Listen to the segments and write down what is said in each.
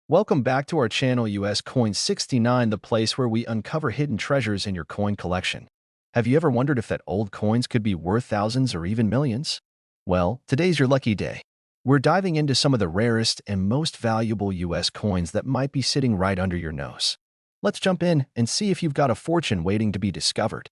Welcome back to our channel US Coin 69, the place where we uncover hidden treasures in your coin collection. Have you ever wondered if that old coins could be worth thousands or even millions? Well, today's your lucky day. We're diving into some of the rarest and most valuable US coins that might be sitting right under your nose. Let's jump in and see if you've got a fortune waiting to be discovered.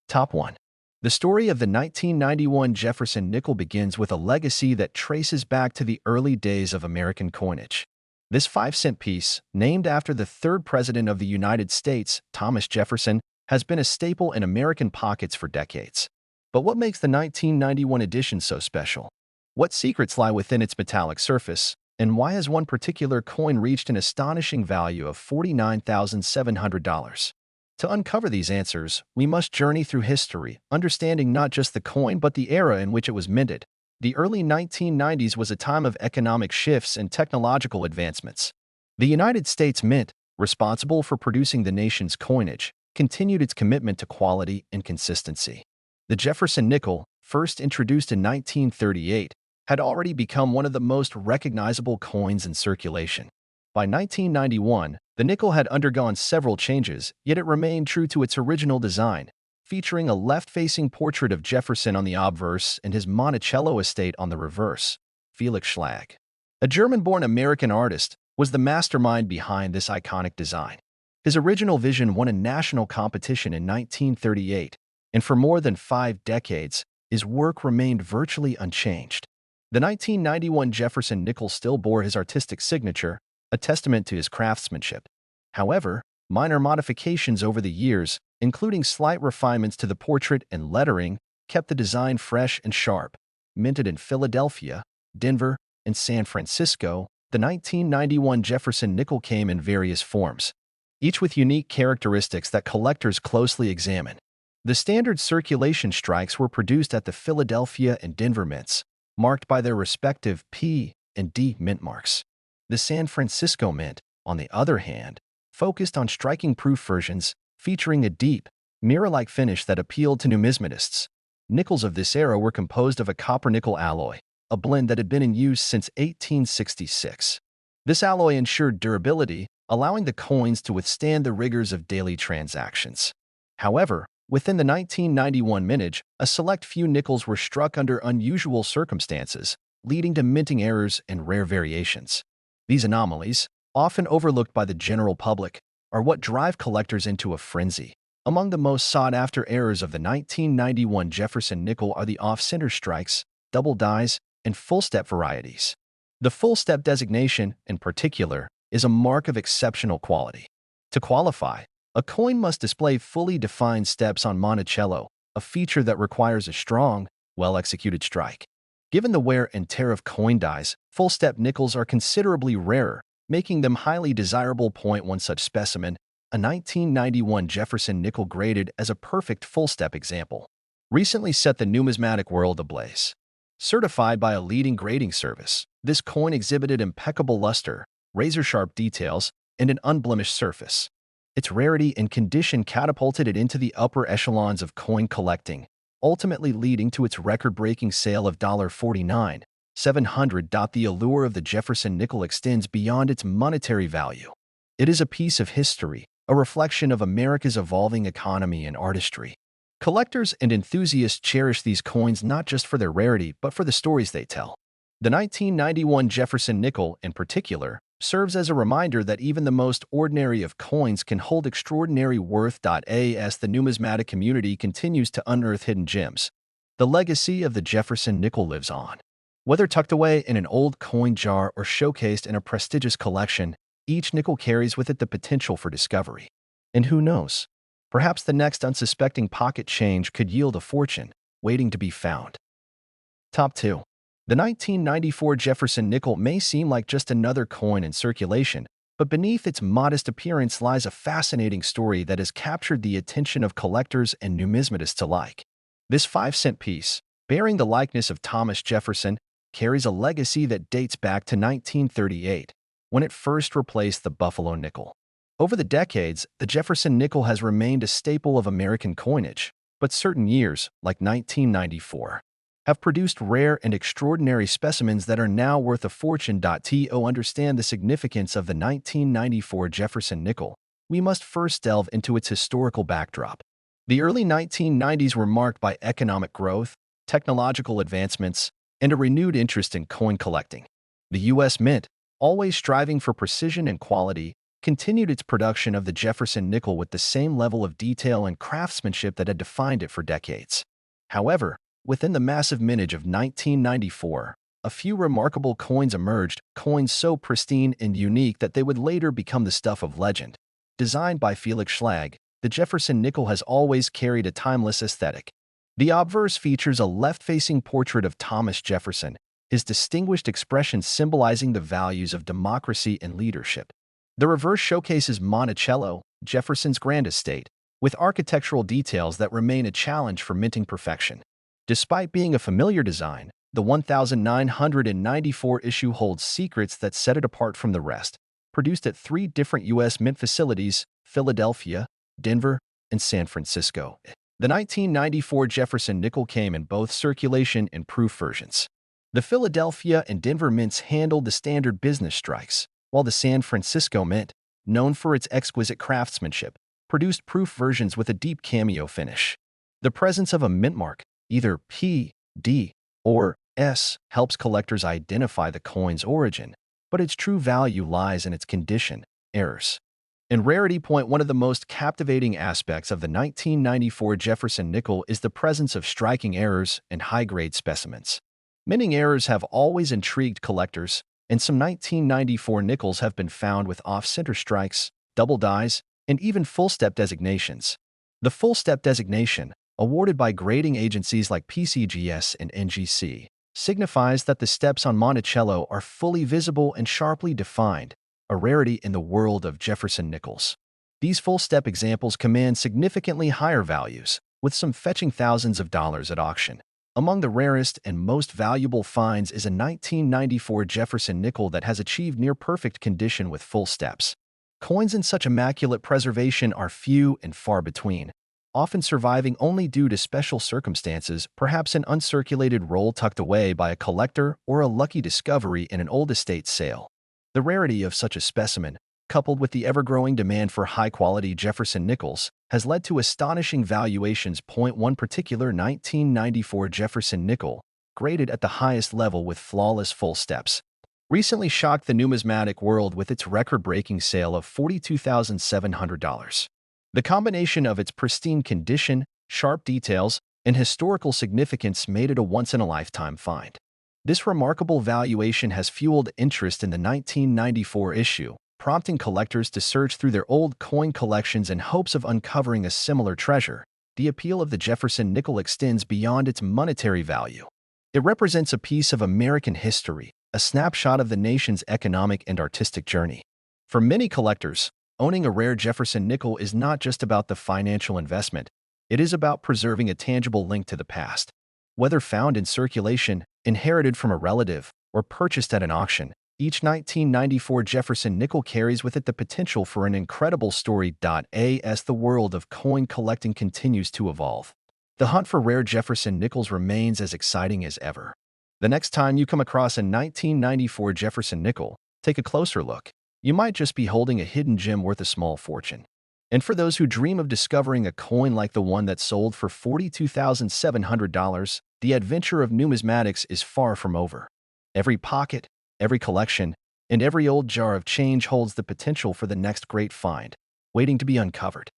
Top 1. The story of the 1991 Jefferson Nickel begins with a legacy that traces back to the early days of American coinage. This 5-cent piece, named after the third president of the United States, Thomas Jefferson, has been a staple in American pockets for decades. But what makes the 1991 edition so special? What secrets lie within its metallic surface? And why has one particular coin reached an astonishing value of $49,700? To uncover these answers, we must journey through history, understanding not just the coin but the era in which it was minted. The early 1990s was a time of economic shifts and technological advancements. The United States Mint, responsible for producing the nation's coinage, continued its commitment to quality and consistency. The Jefferson Nickel, first introduced in 1938, had already become one of the most recognizable coins in circulation. By 1991, the nickel had undergone several changes, yet it remained true to its original design, featuring a left-facing portrait of Jefferson on the obverse and his Monticello estate on the reverse. Felix Schlag, a German-born American artist, was the mastermind behind this iconic design. His original vision won a national competition in 1938, and for more than 5 decades, his work remained virtually unchanged. The 1991 Jefferson Nickel still bore his artistic signature, a testament to his craftsmanship. However, minor modifications over the years, including slight refinements to the portrait and lettering, kept the design fresh and sharp. Minted in Philadelphia, Denver, and San Francisco, the 1991 Jefferson Nickel came in various forms, each with unique characteristics that collectors closely examine. The standard circulation strikes were produced at the Philadelphia and Denver mints, marked by their respective P and D mint marks. The San Francisco Mint, on the other hand, focused on striking-proof versions, featuring a deep, mirror-like finish that appealed to numismatists. Nickels of this era were composed of a copper-nickel alloy, a blend that had been in use since 1866. This alloy ensured durability, allowing the coins to withstand the rigors of daily transactions. However, within the 1991 mintage, a select few nickels were struck under unusual circumstances, leading to minting errors and rare variations. These anomalies, often overlooked by the general public, are what drive collectors into a frenzy. Among the most sought-after errors of the 1991 Jefferson Nickel are the off-center strikes, double dies, and full-step varieties. The full-step designation, in particular, is a mark of exceptional quality. To qualify, a coin must display fully defined steps on Monticello, a feature that requires a strong, well-executed strike. Given the wear and tear of coin dies, full-step nickels are considerably rarer, making them highly desirable. One such specimen, a 1991 Jefferson Nickel graded as a perfect full-step example, recently set the numismatic world ablaze. Certified by a leading grading service, this coin exhibited impeccable luster, razor-sharp details, and an unblemished surface. Its rarity and condition catapulted it into the upper echelons of coin collecting, ultimately leading to its record-breaking sale of $49,700. The allure of the Jefferson Nickel extends beyond its monetary value. It is a piece of history, a reflection of America's evolving economy and artistry. Collectors and enthusiasts cherish these coins not just for their rarity but for the stories they tell. The 1991 Jefferson Nickel, in particular, serves as a reminder that even the most ordinary of coins can hold extraordinary worth. As the numismatic community continues to unearth hidden gems, the legacy of the Jefferson Nickel lives on. Whether tucked away in an old coin jar or showcased in a prestigious collection, each nickel carries with it the potential for discovery. And who knows? Perhaps the next unsuspecting pocket change could yield a fortune waiting to be found. Top 2. The 1994 Jefferson Nickel may seem like just another coin in circulation, but beneath its modest appearance lies a fascinating story that has captured the attention of collectors and numismatists alike. This 5-cent piece, bearing the likeness of Thomas Jefferson, carries a legacy that dates back to 1938, when it first replaced the Buffalo nickel. Over the decades, the Jefferson Nickel has remained a staple of American coinage, but certain years, like 1994, have produced rare and extraordinary specimens that are now worth a fortune. To understand the significance of the 1994 Jefferson Nickel, we must first delve into its historical backdrop. The early 1990s were marked by economic growth, technological advancements, and a renewed interest in coin collecting. The U.S. Mint, always striving for precision and quality, continued its production of the Jefferson Nickel with the same level of detail and craftsmanship that had defined it for decades. However, within the massive mintage of 1994, a few remarkable coins emerged, coins so pristine and unique that they would later become the stuff of legend. Designed by Felix Schlag, the Jefferson Nickel has always carried a timeless aesthetic. The obverse features a left-facing portrait of Thomas Jefferson, his distinguished expression symbolizing the values of democracy and leadership. The reverse showcases Monticello, Jefferson's grand estate, with architectural details that remain a challenge for minting perfection. Despite being a familiar design, the 1994 issue holds secrets that set it apart from the rest. Produced at 3 different U.S. Mint facilities, Philadelphia, Denver, and San Francisco. The 1994 Jefferson Nickel came in both circulation and proof versions. The Philadelphia and Denver mints handled the standard business strikes, while the San Francisco Mint, known for its exquisite craftsmanship, produced proof versions with a deep cameo finish. The presence of a mint mark, either P, D, or S, helps collectors identify the coin's origin, but its true value lies in its condition, errors, and rarity. One of the most captivating aspects of the 1994 Jefferson Nickel is the presence of striking errors and high-grade specimens. Minting errors have always intrigued collectors, and some 1994 nickels have been found with off-center strikes, double dies, and even full-step designations. The full-step designation, awarded by grading agencies like PCGS and NGC, signifies that the steps on Monticello are fully visible and sharply defined, a rarity in the world of Jefferson Nickels. These full-step examples command significantly higher values, with some fetching thousands of dollars at auction. Among the rarest and most valuable finds is a 1994 Jefferson Nickel that has achieved near-perfect condition with full steps. Coins in such immaculate preservation are few and far between, often surviving only due to special circumstances, perhaps an uncirculated roll tucked away by a collector or a lucky discovery in an old estate sale. The rarity of such a specimen, coupled with the ever-growing demand for high-quality Jefferson Nickels, has led to astonishing valuations. One particular 1994 Jefferson Nickel, graded at the highest level with flawless full steps, recently shocked the numismatic world with its record-breaking sale of $42,700. The combination of its pristine condition, sharp details, and historical significance made it a once-in-a-lifetime find. This remarkable valuation has fueled interest in the 1994 issue, prompting collectors to search through their old coin collections in hopes of uncovering a similar treasure. The appeal of the Jefferson Nickel extends beyond its monetary value. It represents a piece of American history, a snapshot of the nation's economic and artistic journey. For many collectors, owning a rare Jefferson Nickel is not just about the financial investment, it is about preserving a tangible link to the past. Whether found in circulation, inherited from a relative, or purchased at an auction, each 1994 Jefferson Nickel carries with it the potential for an incredible story. As the world of coin collecting continues to evolve, the hunt for rare Jefferson Nickels remains as exciting as ever. The next time you come across a 1994 Jefferson Nickel, take a closer look. You might just be holding a hidden gem worth a small fortune. And for those who dream of discovering a coin like the one that sold for $42,700, the adventure of numismatics is far from over. Every pocket, every collection, and every old jar of change holds the potential for the next great find, waiting to be uncovered.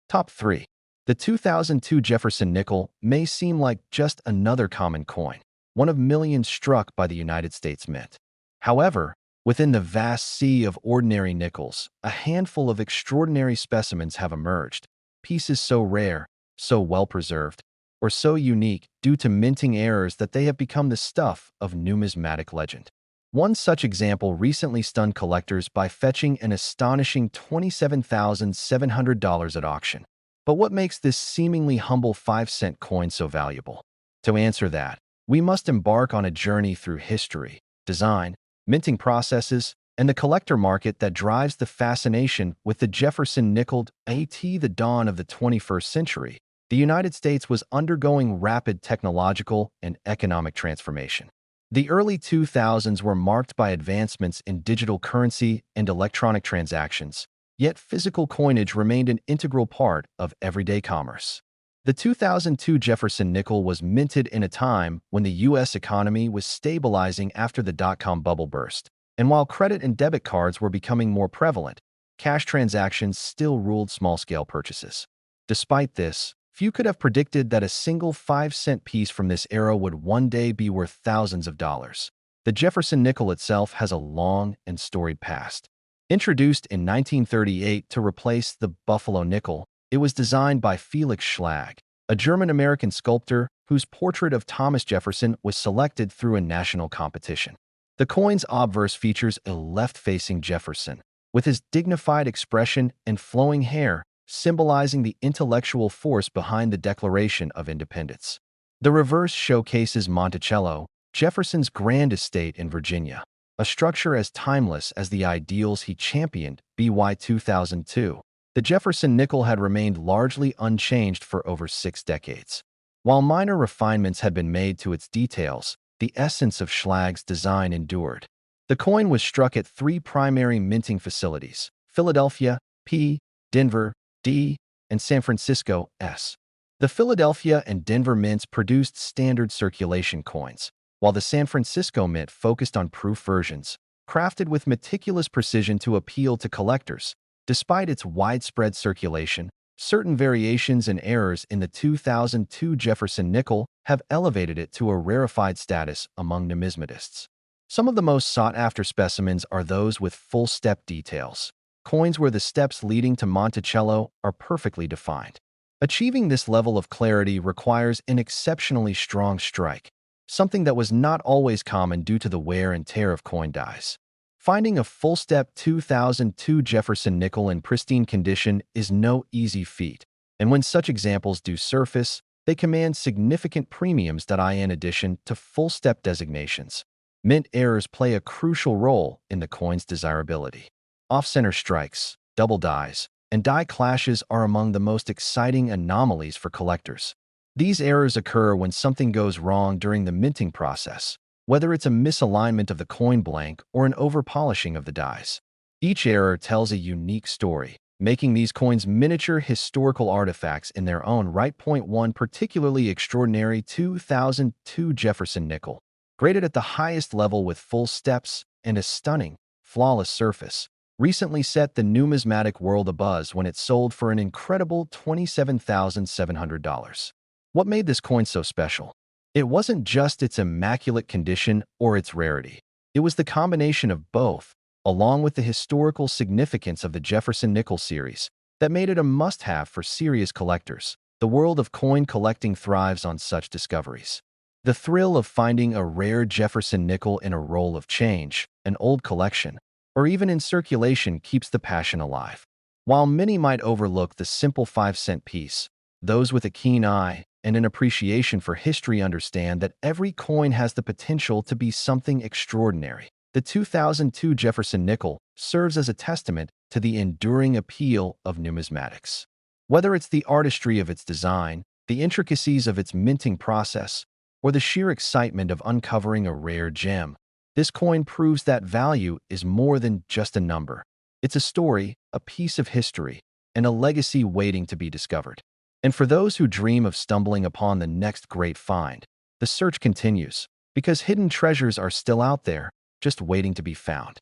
Top 3. The 2002 Jefferson Nickel may seem like just another common coin, one of millions struck by the United States Mint. However, within the vast sea of ordinary nickels, a handful of extraordinary specimens have emerged, pieces so rare, so well-preserved, or so unique due to minting errors that they have become the stuff of numismatic legend. One such example recently stunned collectors by fetching an astonishing $27,700 at auction. But what makes this seemingly humble 5-cent coin so valuable? To answer that, we must embark on a journey through history, design, minting processes, and the collector market that drives the fascination with the Jefferson Nickel. At the dawn of the 21st century, The United States was undergoing rapid technological and economic transformation. The early 2000s were marked by advancements in digital currency and electronic transactions, yet physical coinage remained an integral part of everyday commerce. The 2002 Jefferson Nickel was minted in a time when the U.S. economy was stabilizing after the dot-com bubble burst, and while credit and debit cards were becoming more prevalent, cash transactions still ruled small-scale purchases. Despite this, few could have predicted that a single 5-cent piece from this era would one day be worth thousands of dollars. The Jefferson Nickel itself has a long and storied past. Introduced in 1938 to replace the Buffalo nickel, it was designed by Felix Schlag, a German-American sculptor whose portrait of Thomas Jefferson was selected through a national competition. The coin's obverse features a left-facing Jefferson, with his dignified expression and flowing hair, symbolizing the intellectual force behind the Declaration of Independence. The reverse showcases Monticello, Jefferson's grand estate in Virginia, a structure as timeless as the ideals he championed. By 2002, the Jefferson Nickel had remained largely unchanged for over 6 decades. While minor refinements had been made to its details, the essence of Schlag's design endured. The coin was struck at 3 primary minting facilities: Philadelphia, P, Denver, D, and San Francisco, S. The Philadelphia and Denver mints produced standard circulation coins, while the San Francisco mint focused on proof versions, crafted with meticulous precision to appeal to collectors. Despite its widespread circulation, certain variations and errors in the 2002 Jefferson Nickel have elevated it to a rarefied status among numismatists. Some of the most sought-after specimens are those with full step details, coins where the steps leading to Monticello are perfectly defined. Achieving this level of clarity requires an exceptionally strong strike, something that was not always common due to the wear and tear of coin dies. Finding a full-step 2002 Jefferson Nickel in pristine condition is no easy feat, and when such examples do surface, they command significant premiums. In addition to full-step designations, mint errors play a crucial role in the coin's desirability. Off-center strikes, double dies, and die clashes are among the most exciting anomalies for collectors. These errors occur when something goes wrong during the minting process, whether it's a misalignment of the coin blank or an over-polishing of the dies. Each error tells a unique story, making these coins miniature historical artifacts in their own right. One particularly extraordinary 2002 Jefferson Nickel, graded at the highest level with full steps and a stunning, flawless surface, recently set the numismatic world abuzz when it sold for an incredible $27,700. What made this coin so special? It wasn't just its immaculate condition or its rarity. It was the combination of both, along with the historical significance of the Jefferson Nickel series, that made it a must-have for serious collectors. The world of coin collecting thrives on such discoveries. The thrill of finding a rare Jefferson Nickel in a roll of change, an old collection, or even in circulation keeps the passion alive. While many might overlook the simple 5-cent piece, those with a keen eye and an appreciation for history understand that every coin has the potential to be something extraordinary. The 2002 Jefferson Nickel serves as a testament to the enduring appeal of numismatics. Whether it's the artistry of its design, the intricacies of its minting process, or the sheer excitement of uncovering a rare gem, this coin proves that value is more than just a number. It's a story, a piece of history, and a legacy waiting to be discovered. And for those who dream of stumbling upon the next great find, the search continues, because hidden treasures are still out there, just waiting to be found.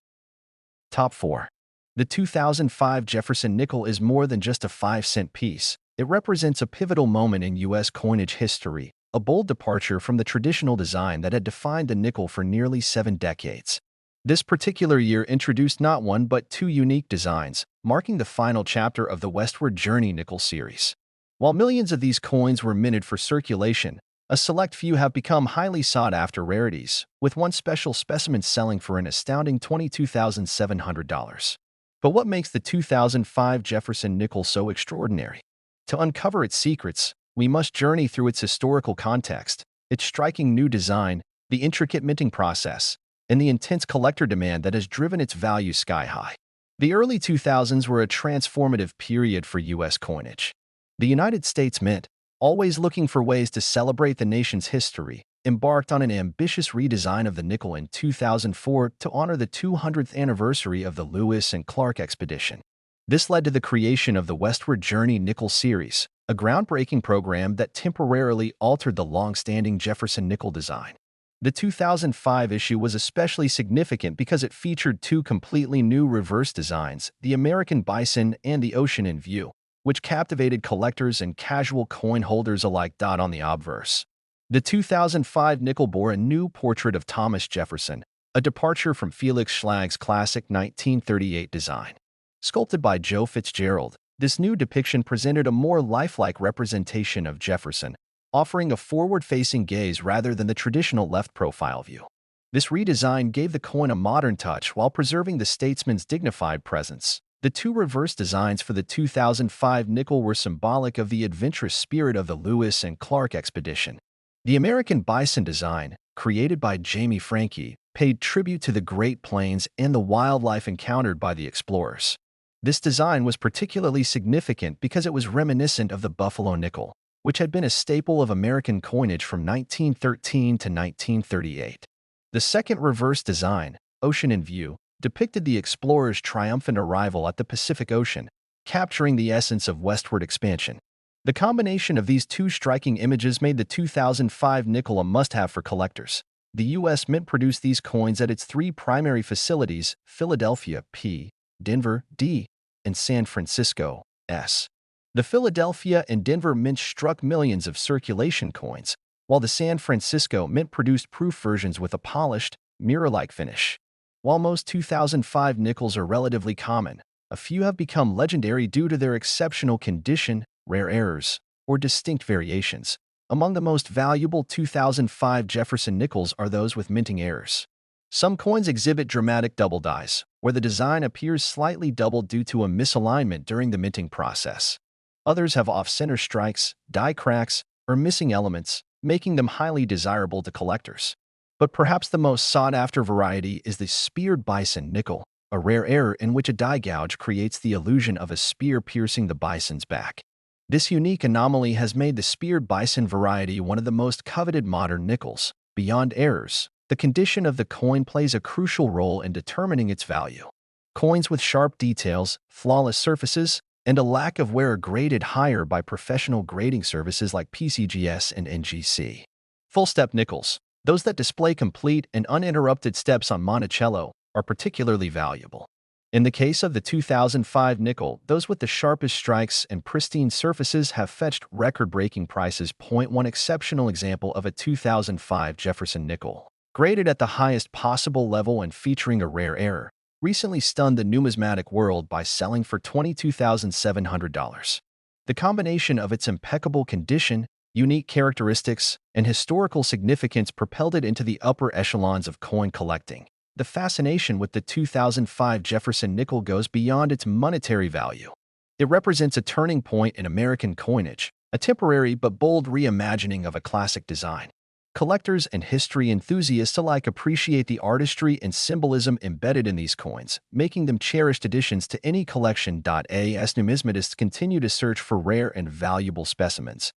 Top 4. The 2005 Jefferson Nickel is more than just a 5-cent piece. It represents a pivotal moment in U.S. coinage history, a bold departure from the traditional design that had defined the nickel for nearly 7 decades. This particular year introduced not one but 2 unique designs, marking the final chapter of the Westward Journey Nickel series. While millions of these coins were minted for circulation, a select few have become highly sought-after rarities, with one special specimen selling for an astounding $22,700. But what makes the 2005 Jefferson Nickel so extraordinary? To uncover its secrets, we must journey through its historical context, its striking new design, the intricate minting process, and the intense collector demand that has driven its value sky-high. The early 2000s were a transformative period for U.S. coinage. The United States Mint, always looking for ways to celebrate the nation's history, embarked on an ambitious redesign of the nickel in 2004 to honor the 200th anniversary of the Lewis and Clark expedition. This led to the creation of the Westward Journey Nickel series, a groundbreaking program that temporarily altered the long-standing Jefferson Nickel design. The 2005 issue was especially significant because it featured two completely new reverse designs, the American Bison and the Ocean in View, which captivated collectors and casual coin holders alike. On the obverse, the 2005 nickel bore a new portrait of Thomas Jefferson, a departure from Felix Schlag's classic 1938 design. Sculpted by Joe Fitzgerald, this new depiction presented a more lifelike representation of Jefferson, offering a forward-facing gaze rather than the traditional left-profile view. This redesign gave the coin a modern touch while preserving the statesman's dignified presence. The two reverse designs for the 2005 nickel were symbolic of the adventurous spirit of the Lewis and Clark expedition. The American Bison design, created by Jamie Franke, paid tribute to the Great Plains and the wildlife encountered by the explorers. This design was particularly significant because it was reminiscent of the Buffalo nickel, which had been a staple of American coinage from 1913 to 1938. The second reverse design, Ocean in View, depicted the explorers' triumphant arrival at the Pacific Ocean, capturing the essence of westward expansion. The combination of these two striking images made the 2005 nickel a must-have for collectors. The U.S. Mint produced these coins at its three primary facilities, Philadelphia, P., Denver, D., and San Francisco, S. The Philadelphia and Denver mints struck millions of circulation coins, while the San Francisco Mint produced proof versions with a polished, mirror-like finish. While most 2005 nickels are relatively common, a few have become legendary due to their exceptional condition, rare errors, or distinct variations. Among the most valuable 2005 Jefferson Nickels are those with minting errors. Some coins exhibit dramatic double dies, where the design appears slightly doubled due to a misalignment during the minting process. Others have off-center strikes, die cracks, or missing elements, making them highly desirable to collectors. But perhaps the most sought-after variety is the Speared Bison Nickel, a rare error in which a die gouge creates the illusion of a spear piercing the bison's back. This unique anomaly has made the Speared Bison variety one of the most coveted modern nickels. Beyond errors, the condition of the coin plays a crucial role in determining its value. Coins with sharp details, flawless surfaces, and a lack of wear are graded higher by professional grading services like PCGS and NGC. Full-step nickels, those that display complete and uninterrupted steps on Monticello, are particularly valuable. In the case of the 2005 nickel, those with the sharpest strikes and pristine surfaces have fetched record-breaking prices. One exceptional example of a 2005 Jefferson Nickel, graded at the highest possible level and featuring a rare error, recently stunned the numismatic world by selling for $22,700. The combination of its impeccable condition, unique characteristics, and historical significance propelled it into the upper echelons of coin collecting. The fascination with the 2005 Jefferson Nickel goes beyond its monetary value. It represents a turning point in American coinage, a temporary but bold reimagining of a classic design. Collectors and history enthusiasts alike appreciate the artistry and symbolism embedded in these coins, making them cherished additions to any collection. As numismatists continue to search for rare and valuable specimens,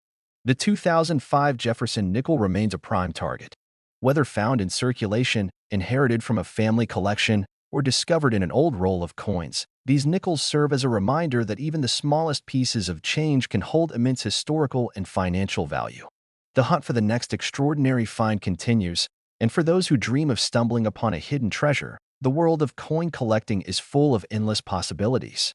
the 2005 Jefferson Nickel remains a prime target. Whether found in circulation, inherited from a family collection, or discovered in an old roll of coins, these nickels serve as a reminder that even the smallest pieces of change can hold immense historical and financial value. The hunt for the next extraordinary find continues, and for those who dream of stumbling upon a hidden treasure, the world of coin collecting is full of endless possibilities.